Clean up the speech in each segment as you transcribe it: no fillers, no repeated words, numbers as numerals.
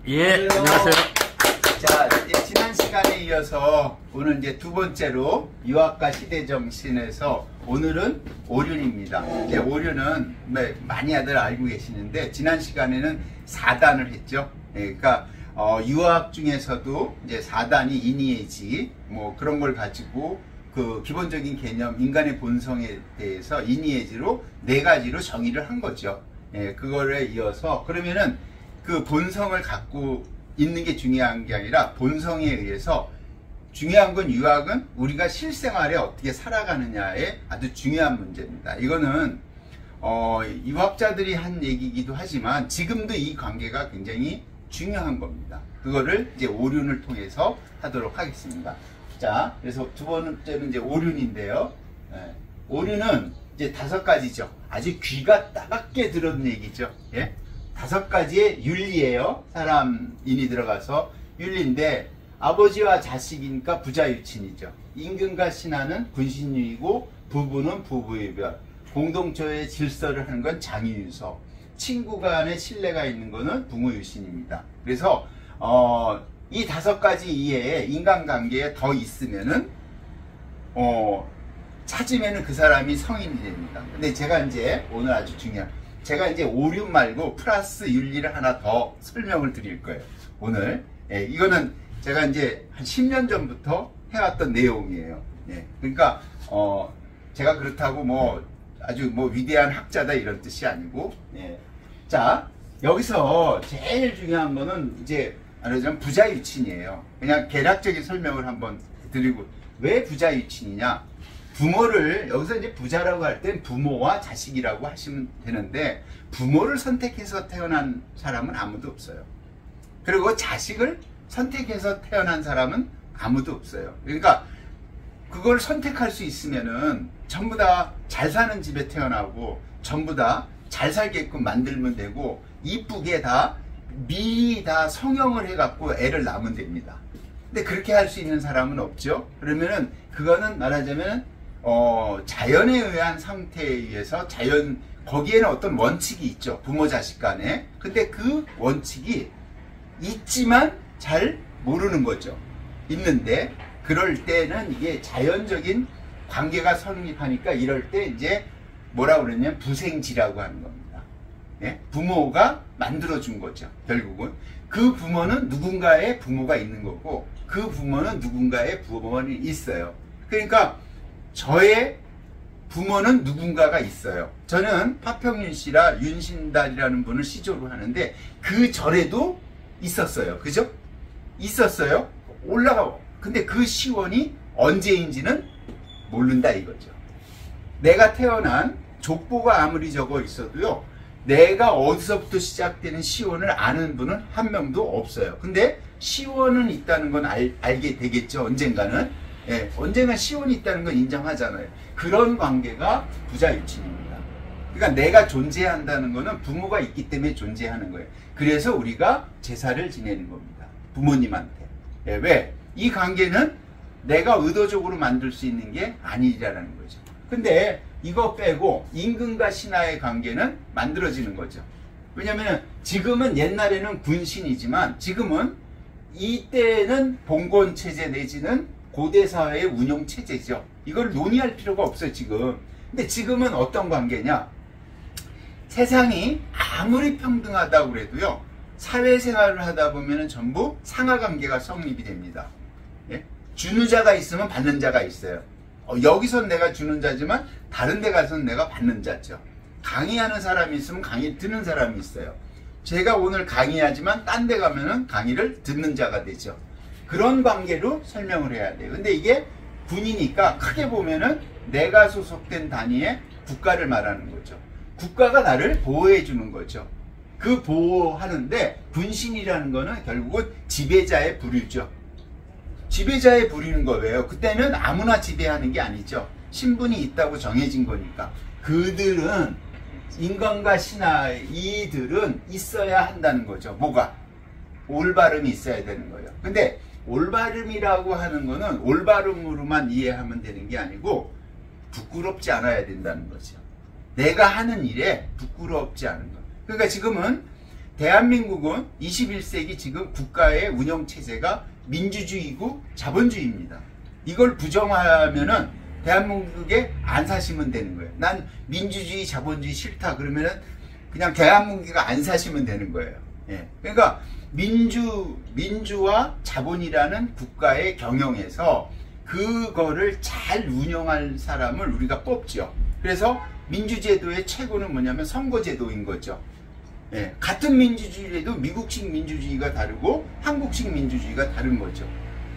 예, 안녕하세요. 자, 이제 지난 시간에 이어서 오늘 이제 두 번째로 유학과 시대 정신에서 오늘은 오륜입니다. 이제 오륜은 많이들 알고 계시는데 지난 시간에는 4단을 했죠. 그러니까 유학 중에서도 이제 4단이 이니에지 뭐 그런 걸 가지고 그 기본적인 개념 인간의 본성에 대해서 이니에지로 4가지로 정의를 한 거죠. 그거에 이어서 그러면은 그 본성을 갖고 있는 게 중요한 게 아니라 본성에 의해서 중요한 건 유학은 우리가 실생활에 어떻게 살아가느냐에 아주 중요한 문제입니다. 이거는 유학자들이 한 얘기이기도 하지만 지금도 이 관계가 굉장히 중요한 겁니다. 그거를 이제 오륜을 통해서 하도록 하겠습니다. 자, 그래서 두 번째는 이제 오륜인데요. 오륜은 이제 5가지죠. 아주 귀가 따갑게 들은 얘기죠. 예? 5가지의 윤리예요. 사람인이 들어가서 윤리인데 아버지와 자식이니까 부자유친이죠. 임금과 신하는 군신유이고 부부는 부부유별, 공동체의 질서를 하는 건 장유유서, 친구 간의 신뢰가 있는 거는 부모유신입니다. 그래서 이 5가지 이외에 인간관계에 더 있으면은 찾으면은 그 사람이 성인이 됩니다. 근데 제가 이제 오늘 아주 중요한 제가 이제 오륜 말고 플러스 윤리를 하나 더 설명을 드릴 거예요. 오늘. 이거는 제가 이제 한 10년 전부터 해왔던 내용이에요. 그러니까, 제가 그렇다고 뭐 아주 뭐 위대한 학자다 이런 뜻이 아니고, 자, 여기서 제일 중요한 거는 이제, 말하자면 부자유친이에요. 그냥 개략적인 설명을 한번 드리고, 왜 부자유친이냐? 부모를 여기서 이제 부자라고 할 땐 부모와 자식이라고 하시면 되는데 부모를 선택해서 태어난 사람은 아무도 없어요. 그리고 자식을 선택해서 태어난 사람은 아무도 없어요. 그러니까 그걸 선택할 수 있으면은 전부 다 잘 사는 집에 태어나고 전부 다 잘 살게끔 만들면 되고 이쁘게 다 미리 다 성형을 해갖고 애를 낳으면 됩니다. 근데 그렇게 할 수 있는 사람은 없죠. 그러면은 그거는 말하자면 자연에 의한 상태에 의해서 거기에는 어떤 원칙이 있죠. 부모 자식 간에. 근데 그 원칙이 있지만 잘 모르는 거죠. 있는데, 그럴 때는 이게 자연적인 관계가 성립하니까 이럴 때 이제 뭐라 그러냐면 부생지라고 하는 겁니다. 부모가 만들어준 거죠. 결국은. 그 부모는 누군가의 부모가 있는 거고, 그 부모는 누군가의 부모는 있어요. 그러니까, 저의 부모는 누군가가 있어요. 저는 파평윤 씨라 윤신달이라는 분을 시조로 하는데 그 절에도 있었어요. 그죠? 있었어요. 올라가고. 근데 그 시원이 언제인지는 모른다 이거죠. 내가 태어난 족보가 아무리 적어 있어도요. 내가 어디서부터 시작되는 시원을 아는 분은 한 명도 없어요. 근데 시원은 있다는 건 알게 되겠죠. 언젠가는. 언젠가 시온이 있다는 건 인정하잖아요. 그런 관계가 부자유친입니다. 그러니까 내가 존재한다는 거는 부모가 있기 때문에 존재하는 거예요. 그래서 우리가 제사를 지내는 겁니다. 부모님한테. 왜? 이 관계는 내가 의도적으로 만들 수 있는 게 아니라는 거죠. 근데 이거 빼고 임금과 신하의 관계는 만들어지는 거죠. 왜냐면 지금은 옛날에는 군신이지만 지금은 이때는 봉건체제 내지는 고대사회의 운영체제죠. 이걸 논의할 필요가 없어요, 지금. 근데 지금은 어떤 관계냐? 세상이 아무리 평등하다고 그래도요, 사회생활을 하다 보면은 전부 상하관계가 성립이 됩니다. 주는 자가 있으면 받는 자가 있어요. 여기선 내가 주는 자지만 다른 데 가서는 내가 받는 자죠. 강의하는 사람이 있으면 강의 듣는 사람이 있어요. 제가 오늘 강의하지만 딴 데 가면은 강의를 듣는 자가 되죠. 그런 관계로 설명을 해야 돼요. 근데 이게 군이니까 크게 보면은 내가 소속된 단위의 국가를 말하는 거죠. 국가가 나를 보호해 주는 거죠. 그 보호하는데 군신이라는 거는 결국은 지배자의 부류죠. 지배자의 부류는 거예요. 그때는 아무나 지배하는 게 아니죠. 신분이 있다고 정해진 거니까. 그들은 인간과 신하 이들은 있어야 한다는 거죠. 뭐가? 올바름이 있어야 되는 거예요. 근데 올바름이라고 하는 거는 올바름으로만 이해하면 되는 게 아니고 부끄럽지 않아야 된다는 거죠. 내가 하는 일에 부끄럽지 않은 거. 그러니까 지금은 대한민국은 21세기 지금 국가의 운영체제가 민주주의고 자본주의입니다. 이걸 부정하면은 대한민국에 안 사시면 되는 거예요. 난 민주주의 자본주의 싫다 그러면은 그냥 대한민국에 안 사시면 되는 거예요. 예. 그러니까 민주와 자본이라는 국가의 경영에서 그거를 잘 운영할 사람을 우리가 뽑죠. 그래서 민주제도의 최고는 뭐냐면 선거제도인 거죠. 예. 같은 민주주의라도 미국식 민주주의가 다르고 한국식 민주주의가 다른 거죠.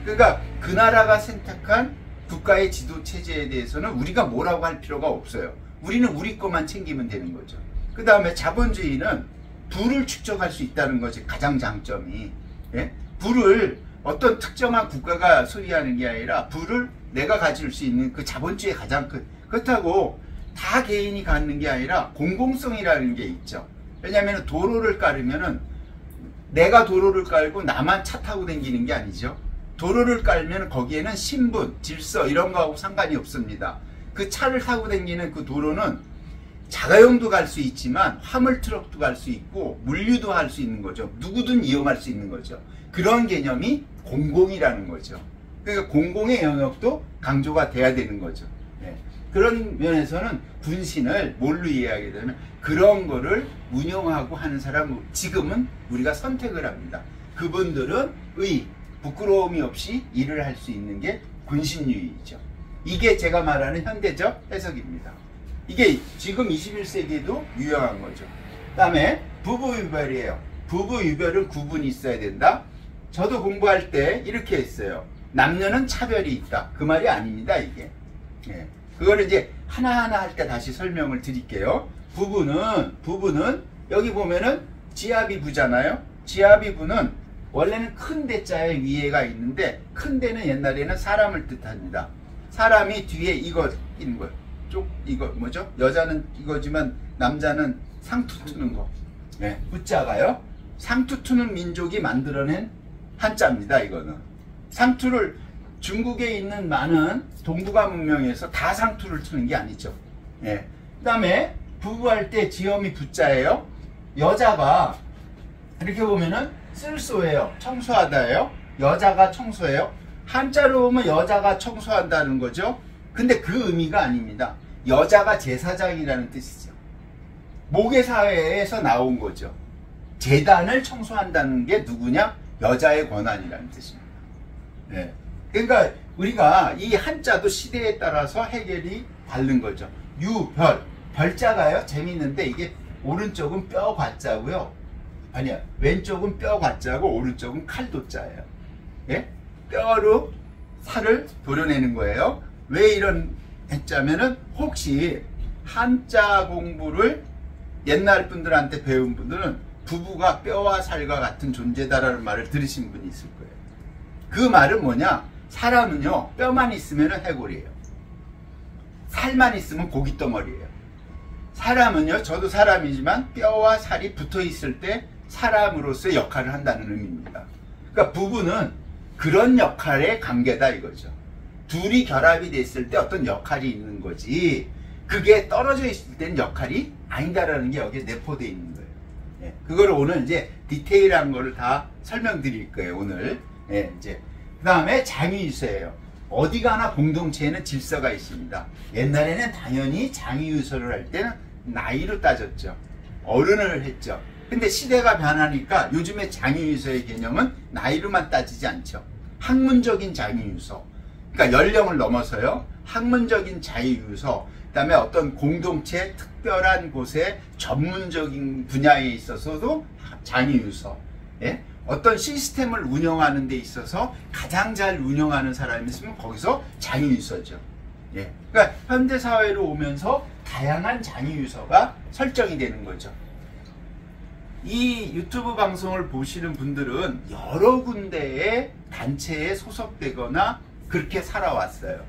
그러니까 그 나라가 선택한 국가의 지도체제에 대해서는 우리가 뭐라고 할 필요가 없어요. 우리는 우리 것만 챙기면 되는 거죠. 그 다음에 자본주의는 부를 축적할 수 있다는 것이 가장 장점이. 예? 부를 어떤 특정한 국가가 소유하는 게 아니라 부를 내가 가질 수 있는 그 자본주의의 가장 큰. 그렇다고 다 개인이 갖는 게 아니라 공공성이라는 게 있죠. 왜냐하면 도로를 깔으면은 내가 도로를 깔고 나만 차 타고 다니는 게 아니죠. 도로를 깔면 거기에는 신분, 질서 이런 거하고 상관이 없습니다. 그 차를 타고 다니는 그 도로는 자가용도 갈 수 있지만 화물 트럭도 갈 수 있고 물류도 할 수 있는 거죠. 누구든 이용할 수 있는 거죠. 그런 개념이 공공이라는 거죠. 그러니까 공공의 영역도 강조가 돼야 되는 거죠. 네. 그런 면에서는 군신을 뭘로 이해하게 되면 그런 거를 운영하고 하는 사람 지금은 우리가 선택을 합니다. 그분들은 부끄러움이 없이 일을 할 수 있는 게 군신유의죠. 이게 제가 말하는 현대적 해석입니다. 이게 지금 21세기에도 유용한 거죠. 그 다음에 부부유별이에요. 부부유별은 구분이 있어야 된다. 저도 공부할 때 이렇게 했어요. 남녀는 차별이 있다. 그 말이 아닙니다, 이게. 예. 그거를 이제 하나하나 할 때 다시 설명을 드릴게요. 부부는 여기 보면은 지아비 부잖아요. 지아비 부는 원래는 큰 대자에 위에가 있는데 큰 대는 옛날에는 사람을 뜻합니다. 사람이 뒤에 이거 있는 거예요. 이거 뭐죠? 여자는 이거지만 남자는 상투 트는 거. 네. 부자가요. 상투 트는 민족이 만들어낸 한자입니다. 이거는. 상투를 중국에 있는 많은 동북아 문명에서 다 상투를 트는 게 아니죠. 네. 그 다음에 부부할 때 지엄이 부자예요. 여자가 이렇게 보면은 쓸소예요. 청소하다예요. 여자가 청소해요. 한자로 보면 여자가 청소한다는 거죠. 근데 그 의미가 아닙니다. 여자가 제사장이라는 뜻이죠. 모계사회에서 나온 거죠. 재단을 청소한다는 게 누구냐? 여자의 권한이라는 뜻입니다. 네. 그러니까 우리가 이 한자도 시대에 따라서 해결이 다른 거죠. 유별, 별자가요. 재밌는데 이게 오른쪽은 뼈 과자고요. 아니야, 왼쪽은 뼈 과자고 오른쪽은 칼도자예요. 예? 뼈로 살을 도려내는 거예요. 왜 이런 했자면은 혹시 한자 공부를 옛날 분들한테 배운 분들은 부부가 뼈와 살과 같은 존재다라는 말을 들으신 분이 있을 거예요. 그 말은 뭐냐? 사람은요, 뼈만 있으면 해골이에요. 살만 있으면 고깃덩어리예요. 사람은요, 저도 사람이지만 뼈와 살이 붙어 있을 때 사람으로서의 역할을 한다는 의미입니다. 그러니까 부부는 그런 역할의 관계다 이거죠. 둘이 결합이 됐을 때 어떤 역할이 있는 거지, 그게 떨어져 있을 때는 역할이 아니다라는 게 여기에 내포되어 있는 거예요. 예, 그거를 오늘 이제 디테일한 거를 다 설명드릴 거예요, 오늘. 예, 이제. 그 다음에 장유유서예요. 어디 가나 공동체에는 질서가 있습니다. 옛날에는 당연히 장유유서를 할 때는 나이로 따졌죠. 어른을 했죠. 근데 시대가 변하니까 요즘에 장유유서의 개념은 나이로만 따지지 않죠. 학문적인 장유유서. 그러니까 연령을 넘어서요. 학문적인 장유유서. 그 다음에 어떤 공동체 특별한 곳에 전문적인 분야에 있어서도 장유유서. 예? 어떤 시스템을 운영하는 데 있어서 가장 잘 운영하는 사람이 있으면 거기서 장유유서죠. 예. 그러니까 현대사회로 오면서 다양한 장유유서가 설정이 되는 거죠. 이 유튜브 방송을 보시는 분들은 여러 군데의 단체에 소속되거나 그렇게 살아왔어요.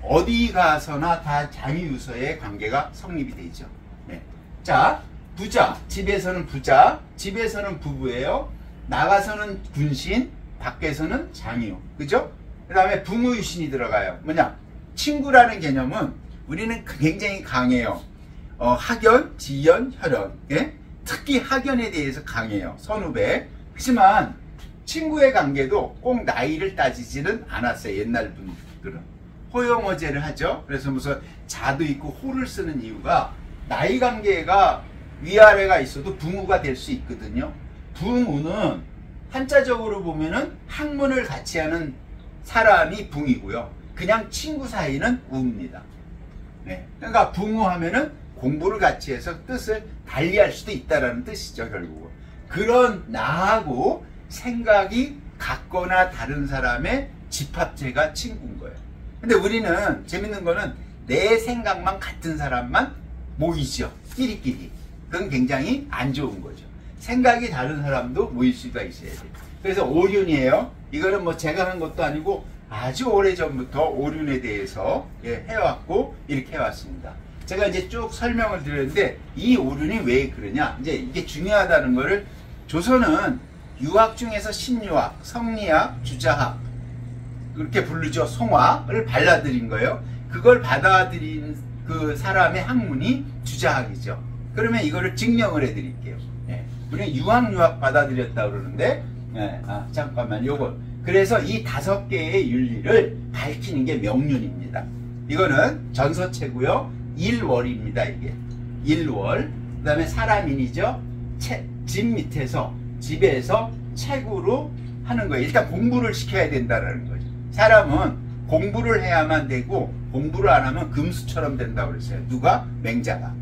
어디 가서나 다 장유유서의 관계가 성립이 되죠. 네. 자, 부자. 집에서는 부자, 집에서는 부부예요. 나가서는 군신, 밖에서는 장유. 그죠? 그 다음에 부무유신이 들어가요. 뭐냐? 친구라는 개념은 우리는 굉장히 강해요. 학연, 지연, 혈연. 예? 특히 학연에 대해서 강해요. 선후배. 하지만 친구의 관계도 꼭 나이를 따지지는 않았어요. 옛날 분들은. 호영어제를 하죠. 그래서 무슨 자도 있고 호를 쓰는 이유가 나이 관계가 위아래가 있어도 붕우가 될 수 있거든요. 붕우는 한자적으로 보면은 학문을 같이 하는 사람이 붕이고요. 그냥 친구 사이는 우입니다. 네. 그러니까 붕우하면은 공부를 같이 해서 뜻을 달리할 수도 있다라는 뜻이죠, 결국은. 그런 나하고 생각이 같거나 다른 사람의 집합체가 친구인 거예요. 근데 우리는 재밌는 거는 내 생각만 같은 사람만 모이죠. 끼리끼리. 그건 굉장히 안 좋은 거죠. 생각이 다른 사람도 모일 수가 있어야 돼요. 그래서 오륜이에요. 이거는 뭐 제가 한 것도 아니고 아주 오래전부터 오륜에 대해서 해왔고 이렇게 해왔습니다. 제가 이제 쭉 설명을 드렸는데 이 오륜이 왜 그러냐, 이제 이게 중요하다는 거를, 조선은 유학 중에서 신유학, 성리학, 주자학 그렇게 부르죠. 송화를 발라드린 거예요. 그걸 받아들인 그 사람의 학문이 주자학이죠. 그러면 이거를 증명을 해드릴게요. 우리는 유학 받아들였다 그러는데, 잠깐만, 요거. 그래서 이 5개의 윤리를 밝히는 게 명륜입니다. 이거는 전서체고요. 일월입니다, 이게. 일월. 그 다음에 사람인이죠. 집 밑에서, 집에서 책으로 하는 거예요. 일단 공부를 시켜야 된다는 거죠. 사람은 공부를 해야만 되고, 공부를 안 하면 금수처럼 된다고 그랬어요. 누가? 맹자가.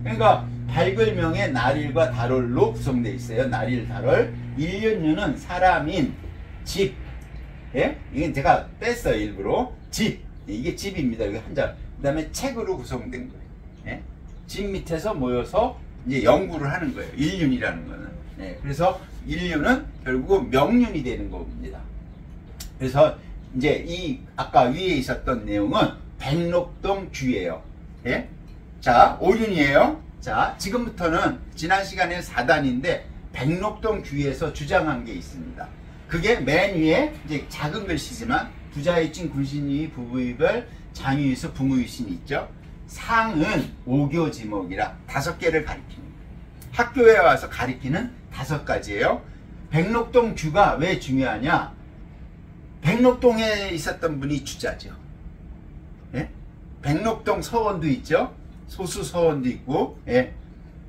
그러니까 발글명에 날일과 달월로 구성되어 있어요. 날일, 달월. 일륜유는 사람인, 집. 이건 제가 뺐어요, 일부러. 집. 이게 집입니다. 이게 한자. 그 다음에 책으로 구성된 거예요. 집 밑에서 모여서 이제 연구를 하는 거예요. 일륜이라는 거는. 그래서 일륜은 결국 명륜이 되는 겁니다. 그래서 이제 이 아까 위에 있었던 내용은 백록동 규예요. 자, 오륜이에요. 자, 지금부터는 지난 시간에 4단인데 백록동 규에서 주장한 게 있습니다. 그게 맨 위에 이제 작은 글씨지만 부자의진, 군신위, 부부이별, 장유이수, 붕의신이 있죠. 상은 오교지목이라 5개를 가리키는 거예요. 학교에 와서 가리키는 5가지예요. 백록동 규가 왜 중요하냐? 백록동에 있었던 분이 주자죠. 백록동 서원도 있죠. 소수 서원도 있고.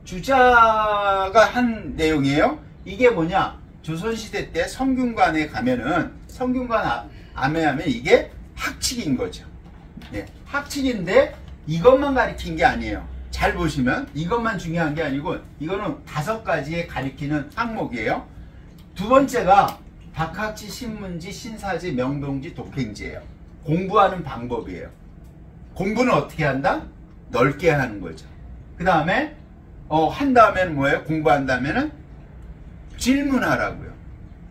주자가 한 내용이에요. 이게 뭐냐? 조선시대 때 성균관에 가면은, 성균관 암해하면 이게 학칙인 거죠. 학칙인데 이것만 가리킨 게 아니에요. 잘 보시면 이것만 중요한 게 아니고 이거는 5가지에 가리키는 항목이에요. 두 번째가 박학지, 신문지, 신사지, 명동지, 독행지예요. 공부하는 방법이에요. 공부는 어떻게 한다? 넓게 하는 거죠. 그 다음에 한 다음에는 뭐예요? 공부한 다음에는 질문하라고요.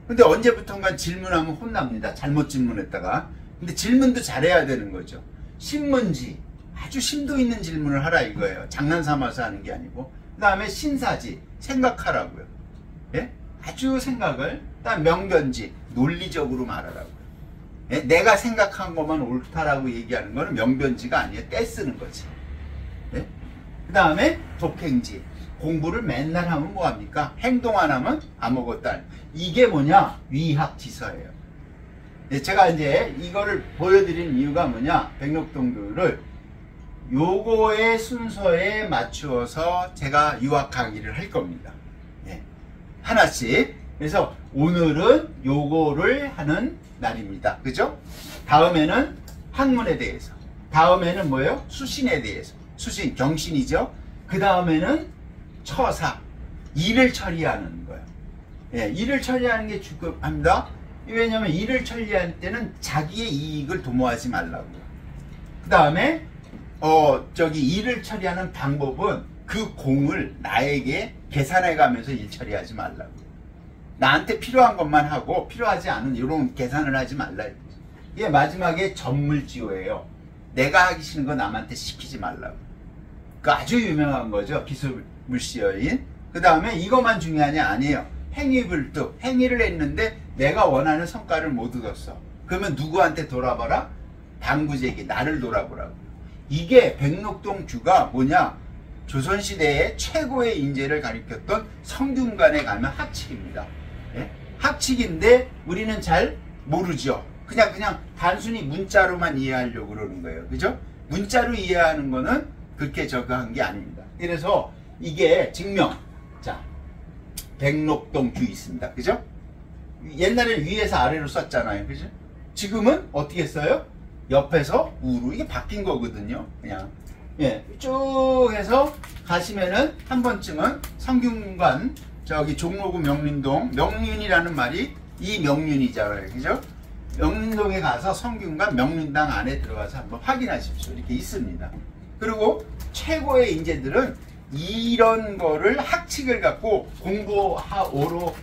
근데 언제부턴가 질문하면 혼납니다. 잘못 질문했다가. 근데 질문도 잘해야 되는 거죠. 신문지, 아주 심도 있는 질문을 하라 이거예요. 장난 삼아서 하는 게 아니고. 그 다음에 신사지, 생각하라고요. 아주 생각을. 그 다음 명변지, 논리적으로 말하라고요. 내가 생각한 것만 옳다라고 얘기하는 거는 명변지가 아니에요. 떼쓰는 거지. 그 다음에 독행지, 공부를 맨날 하면 뭐합니까? 행동 안 하면 아무것도 아니에요. 이게 뭐냐? 위학지서예요. 제가 이제 이거를 보여드린 이유가 뭐냐? 백록동규를 요거의 순서에 맞추어서 제가 유학 강의를 할 겁니다. 하나씩. 그래서 오늘은 요거를 하는 날입니다. 그죠? 다음에는 학문에 대해서. 다음에는 뭐예요? 수신에 대해서. 수신, 경신이죠. 그 다음에는 처사, 일을 처리하는 거예요. 일을 처리하는 게 중요합니다. 왜냐하면 일을 처리할 때는 자기의 이익을 도모하지 말라고요. 그 다음에 일을 처리하는 방법은 그 공을 나에게 계산해 가면서 일 처리하지 말라고요. 나한테 필요한 것만 하고 필요하지 않은 이런 계산을 하지 말라. 이게 마지막에 전물지호예요. 내가 하기 싫은 거 남한테 시키지 말라고. 그 아주 유명한 거죠. 비술물시여인. 그 다음에 이것만 중요하냐? 아니에요. 행위불뚝. 행위를 했는데 내가 원하는 성과를 못 얻었어. 그러면 누구한테 돌아봐라? 당구제기. 나를 돌아보라고. 이게 백록동 규가 뭐냐? 조선시대의 최고의 인재를 가리켰던 성균관에 가면 학칙입니다. 예? 학칙인데 우리는 잘 모르죠. 그냥 단순히 문자로만 이해하려고 그러는 거예요. 그죠? 문자로 이해하는 거는 그렇게 저거한 게 아닙니다. 그래서 이게 증명. 자, 백록동 규 있습니다. 그죠? 옛날에는 위에서 아래로 썼잖아요. 그죠? 지금은 어떻게 써요? 옆에서 우로. 이게 바뀐 거거든요. 그냥. 예, 쭉 해서 가시면은 한 번쯤은 성균관, 저기 종로구 명륜동, 명륜이라는 말이 이 명륜이잖아요. 그죠? 명륜동에 가서 성균관 명륜당 안에 들어가서 한번 확인하십시오. 이렇게 있습니다. 그리고 최고의 인재들은 이런 거를 학칙을 갖고 공부하러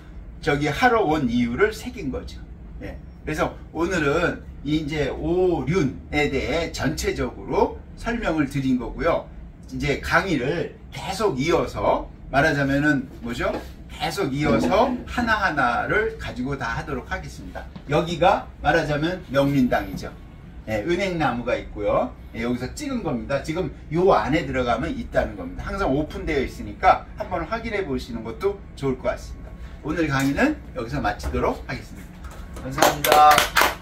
하러 온 이유를 새긴 거죠. 예. 그래서 오늘은 이제 오륜에 대해 전체적으로 설명을 드린 거고요. 이제 강의를 계속 이어서 말하자면은 뭐죠? 계속 이어서 하나하나를 가지고 다 하도록 하겠습니다. 여기가 말하자면 명륜당이죠. 예, 은행나무가 있고요. 예, 여기서 찍은 겁니다. 지금 요 안에 들어가면 있다는 겁니다. 항상 오픈되어 있으니까 한번 확인해 보시는 것도 좋을 것 같습니다. 오늘 강의는 여기서 마치도록 하겠습니다. 감사합니다.